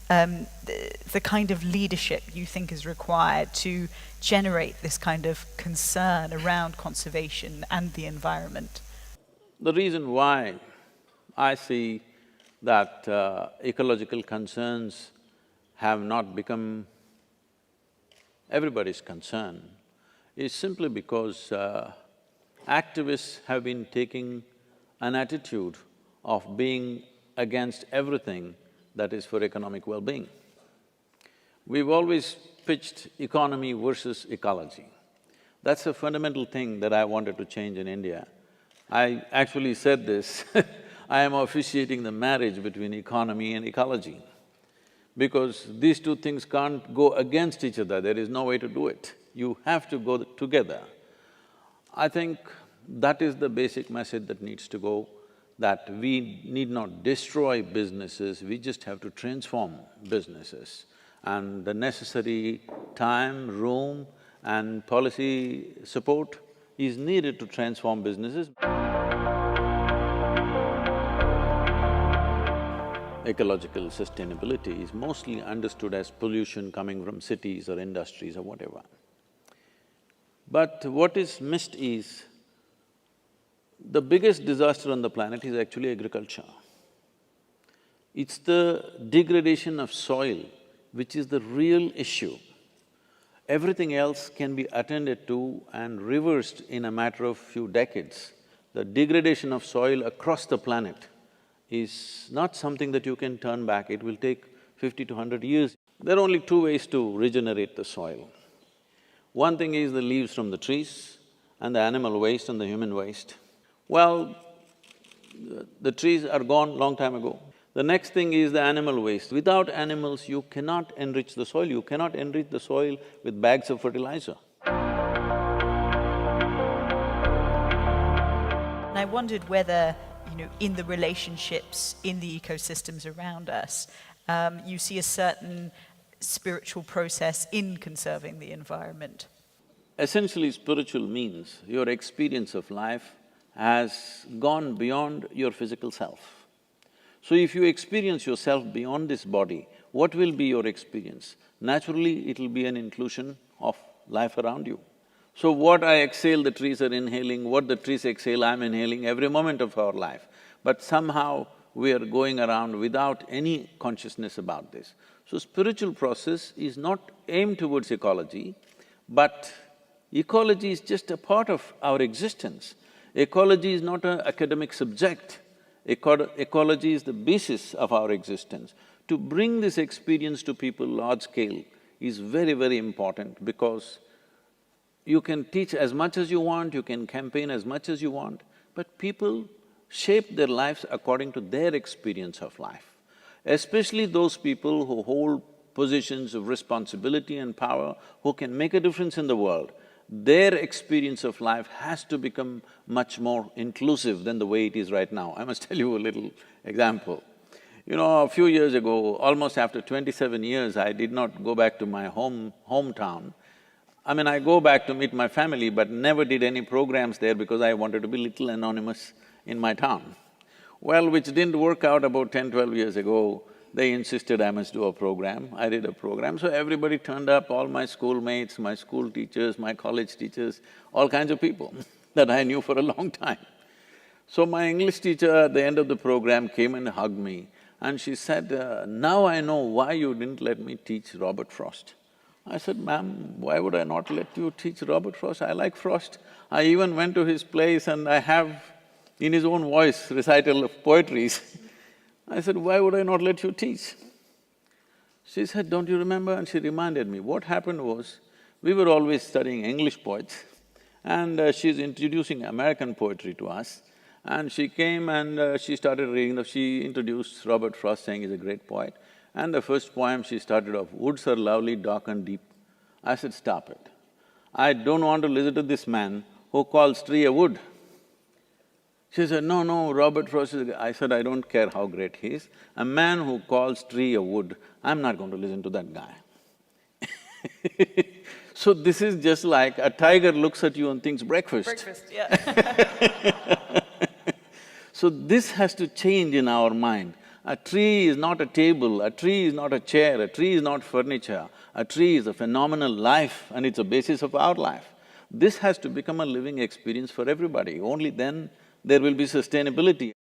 the kind of leadership you think is required to generate this kind of concern around conservation and the environment? The reason why I see that ecological concerns have not become everybody's concern is simply because activists have been taking an attitude of being against everything that is for economic well-being. We've always pitched economy versus ecology. That's a fundamental thing that I wanted to change in India. I actually said this I am officiating the marriage between economy and ecology, because these two things can't go against each other, there is no way to do it. You have to go together. I think that is the basic message that needs to go, that we need not destroy businesses, we just have to transform businesses. And the necessary time, room and policy support is needed to transform businesses. Ecological sustainability is mostly understood as pollution coming from cities or industries or whatever. But what is missed is, the biggest disaster on the planet is actually agriculture. It's the degradation of soil which is the real issue. Everything else can be attended to and reversed in a matter of few decades. The degradation of soil across the planet is not something that you can turn back, it will take 50 to 100 years. There are only two ways to regenerate the soil. One thing is the leaves from the trees and the animal waste and the human waste. Well, the trees are gone long time ago. The next thing is the animal waste. Without animals, you cannot enrich the soil, you cannot enrich the soil with bags of fertilizer. And I wondered whether, in the relationships, in the ecosystems around us, you see a certain spiritual process in conserving the environment. Essentially, spiritual means your experience of life has gone beyond your physical self. So if you experience yourself beyond this body, what will be your experience? Naturally, it'll be an inclusion of life around you. So what I exhale, the trees are inhaling, what the trees exhale, I'm inhaling every moment of our life. But somehow we are going around without any consciousness about this. So spiritual process is not aimed towards ecology, but ecology is just a part of our existence. Ecology is not an academic subject. Ecology is the basis of our existence. To bring this experience to people large scale is very, very important, because you can teach as much as you want, you can campaign as much as you want, but people shape their lives according to their experience of life. Especially those people who hold positions of responsibility and power, who can make a difference in the world, their experience of life has to become much more inclusive than the way it is right now. I must tell you a little example. A few years ago, almost after 27 years, I did not go back to my hometown. I mean, I go back to meet my family, but never did any programs there because I wanted to be little anonymous in my town. Well, which didn't work out about 10, 12 years ago. They insisted I must do a program, I did a program, so everybody turned up, all my schoolmates, my school teachers, my college teachers, all kinds of people that I knew for a long time. So my English teacher at the end of the program came and hugged me and she said, now I know why you didn't let me teach Robert Frost. I said, ma'am, why would I not let you teach Robert Frost? I like Frost. I even went to his place and I have, in his own voice, recital of poetries. I said, why would I not let you teach? She said, don't you remember? And she reminded me. What happened was, we were always studying English poets and she's introducing American poetry to us. And she came and she started reading, she introduced Robert Frost, saying he's a great poet. And the first poem she started off, woods are lovely, dark and deep. I said, stop it. I don't want to listen to this man who calls tree a wood. She said, no, Robert Frost is… I said, I don't care how great he is. A man who calls tree a wood, I'm not going to listen to that guy. So this is just like a tiger looks at you and thinks breakfast. Breakfast, yeah. So this has to change in our mind. A tree is not a table, a tree is not a chair, a tree is not furniture. A tree is a phenomenal life and it's the basis of our life. This has to become a living experience for everybody, only then there will be sustainability.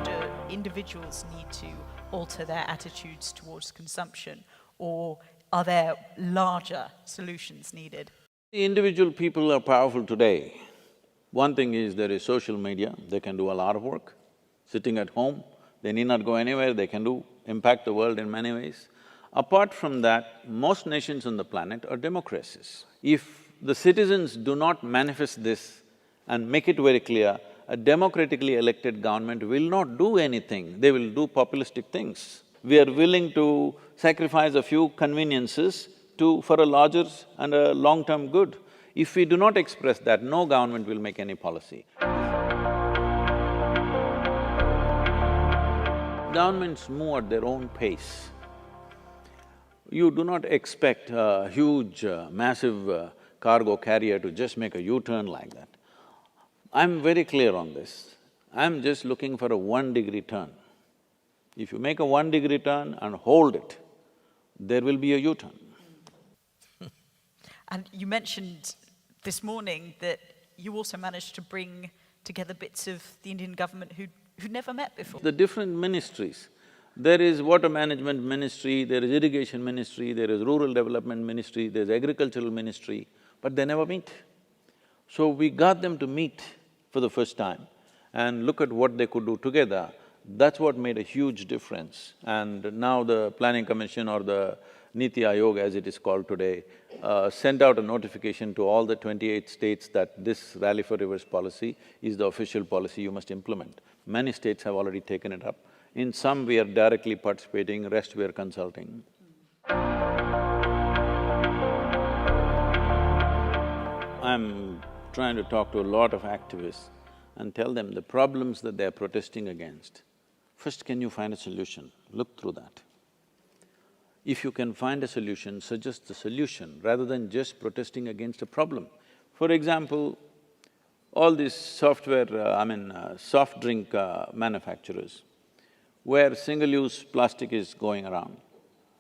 Do individuals need to alter their attitudes towards consumption, or are there larger solutions needed? The individual people are powerful today. One thing is there is social media, they can do a lot of work. Sitting at home, they need not go anywhere, they can impact the world in many ways. Apart from that, most nations on the planet are democracies. If the citizens do not manifest this and make it very clear, a democratically elected government will not do anything, they will do populistic things. We are willing to sacrifice a few conveniences for a larger and a long-term good. If we do not express that, no government will make any policy. Governments move at their own pace. You do not expect a huge, massive cargo carrier to just make a U-turn like that. I'm very clear on this. I'm just looking for a 1-degree turn. If you make a 1-degree turn and hold it, there will be a U-turn. And you mentioned this morning that you also managed to bring together bits of the Indian government who'd never met before. The different ministries, there is water management ministry, there is irrigation ministry, there is rural development ministry, there's agricultural ministry, but they never meet. So we got them to meet for the first time and look at what they could do together. That's what made a huge difference. And now the Planning Commission or the Niti Aayog, as it is called today, sent out a notification to all the 28 states that this Rally for Rivers policy is the official policy you must implement. Many states have already taken it up. In some we are directly participating, rest we are consulting. I'm trying to talk to a lot of activists and tell them the problems that they're protesting against. First, can you find a solution? Look through that. If you can find a solution, suggest the solution rather than just protesting against a problem. For example, all these soft drink manufacturers, where single-use plastic is going around,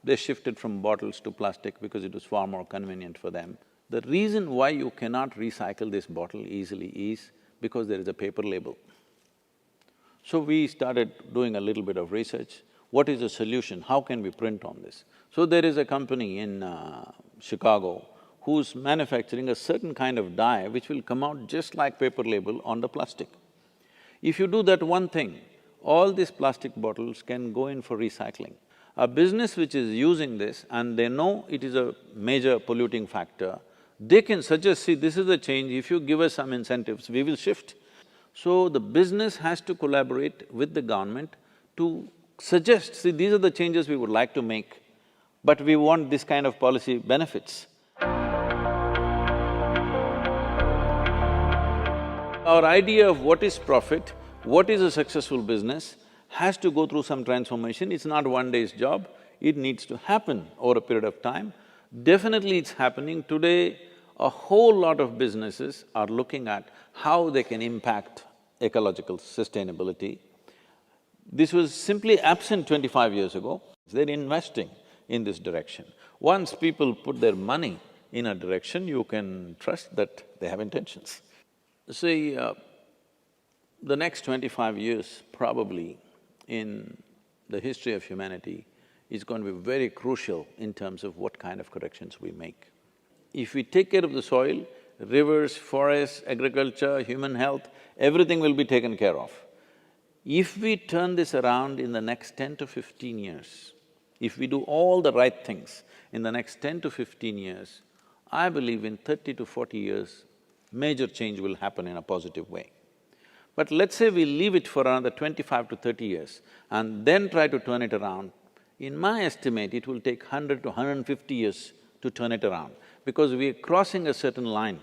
they shifted from bottles to plastic because it was far more convenient for them. The reason why you cannot recycle this bottle easily is because there is a paper label. So we started doing a little bit of research. What is the solution? How can we print on this? So there is a company in Chicago who's manufacturing a certain kind of dye which will come out just like paper label on the plastic. If you do that one thing, all these plastic bottles can go in for recycling. A business which is using this and they know it is a major polluting factor, they can suggest, see, this is the change, if you give us some incentives, we will shift. So the business has to collaborate with the government to suggest, see, these are the changes we would like to make, but we want this kind of policy benefits. Our idea of what is profit, what is a successful business, has to go through some transformation. It's not one day's job, it needs to happen over a period of time. Definitely it's happening. Today, a whole lot of businesses are looking at how they can impact ecological sustainability. This was simply absent 25 years ago. They're investing in this direction. Once people put their money in a direction, you can trust that they have intentions. See, the next 25 years probably in the history of humanity is going to be very crucial in terms of what kind of corrections we make. If we take care of the soil, rivers, forests, agriculture, human health, everything will be taken care of. If we turn this around in the next 10 to 15 years, if we do all the right things in the next 10 to 15 years, I believe in 30 to 40 years, major change will happen in a positive way. But let's say we leave it for another 25 to 30 years and then try to turn it around, in my estimate, it will take 100 to 150 years to turn it around, because we are crossing a certain line.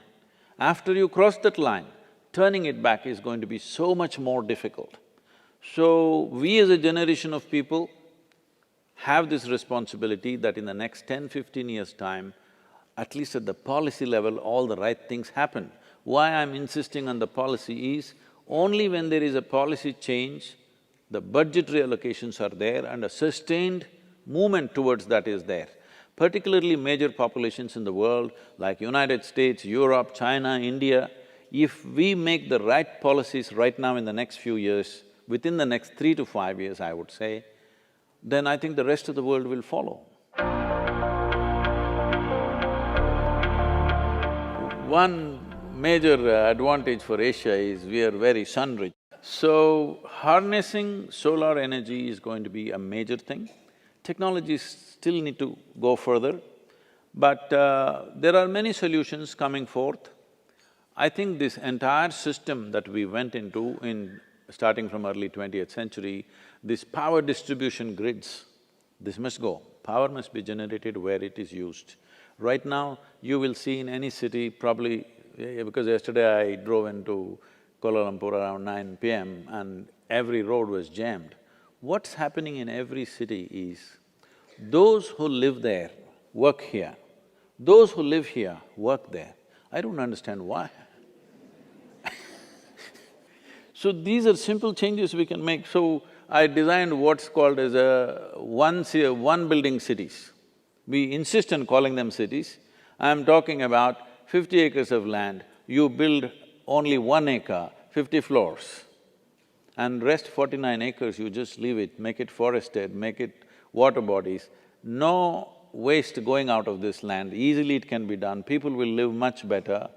After you cross that line, turning it back is going to be so much more difficult. So, we as a generation of people have this responsibility that in the next 10-15 years' time, at least at the policy level, all the right things happen. Why I'm insisting on the policy is, Only when there is a policy change, the budgetary allocations are there and a sustained movement towards that is there. Particularly major populations in the world like United States, Europe, China, India, if we make the right policies right now in the next few years, within the next 3 to 5 years, I would say, then I think the rest of the world will follow. One major advantage for Asia is we are very sun-rich. So, harnessing solar energy is going to be a major thing. Technologies still need to go further, but there are many solutions coming forth. I think this entire system that we went into starting from early 20th century, this power distribution grids, this must go. Power must be generated where it is used. Right now, you will see in any city probably… because yesterday I drove into Kuala Lumpur around 9 p.m. and every road was jammed. What's happening in every city is, those who live there work here, those who live here work there. I don't understand why. So these are simple changes we can make. So I designed what's called as one building cities. We insist on calling them cities. I'm talking about 50 acres of land, you build only 1 acre, 50 floors, and rest 49 acres you just leave it, make it forested, make it water bodies. No waste going out of this land, easily it can be done, people will live much better.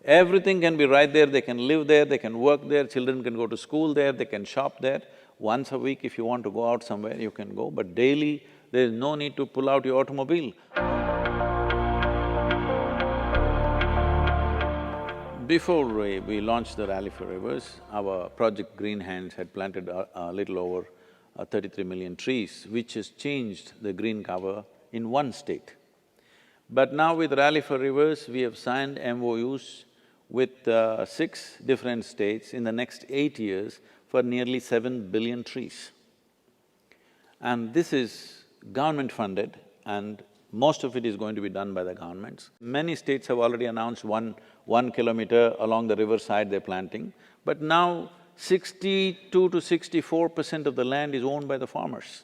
Everything can be right there, they can live there, they can work there, children can go to school there, they can shop there. Once a week if you want to go out somewhere, you can go, but daily there is no need to pull out your automobile. Before we launched the Rally for Rivers, our project Green Hands had planted a little over 33 million trees, which has changed the green cover in one state. But now with Rally for Rivers, we have signed MOUs with 6 different states in the next 8 years for nearly 7 billion trees. And this is government funded and most of it is going to be done by the governments. Many states have already announced one kilometer along the riverside they're planting, but now 62 to 64% of the land is owned by the farmers.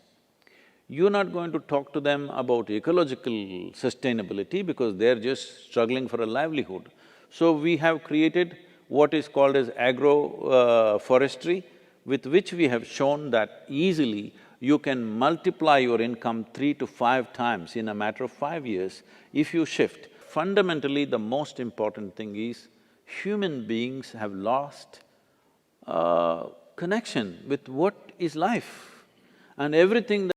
You're not going to talk to them about ecological sustainability because they're just struggling for a livelihood. So we have created what is called as agro-forestry, with which we have shown that easily you can multiply your income 3 to 5 times in a matter of 5 years if you shift. Fundamentally, the most important thing is human beings have lost connection with what is life, and everything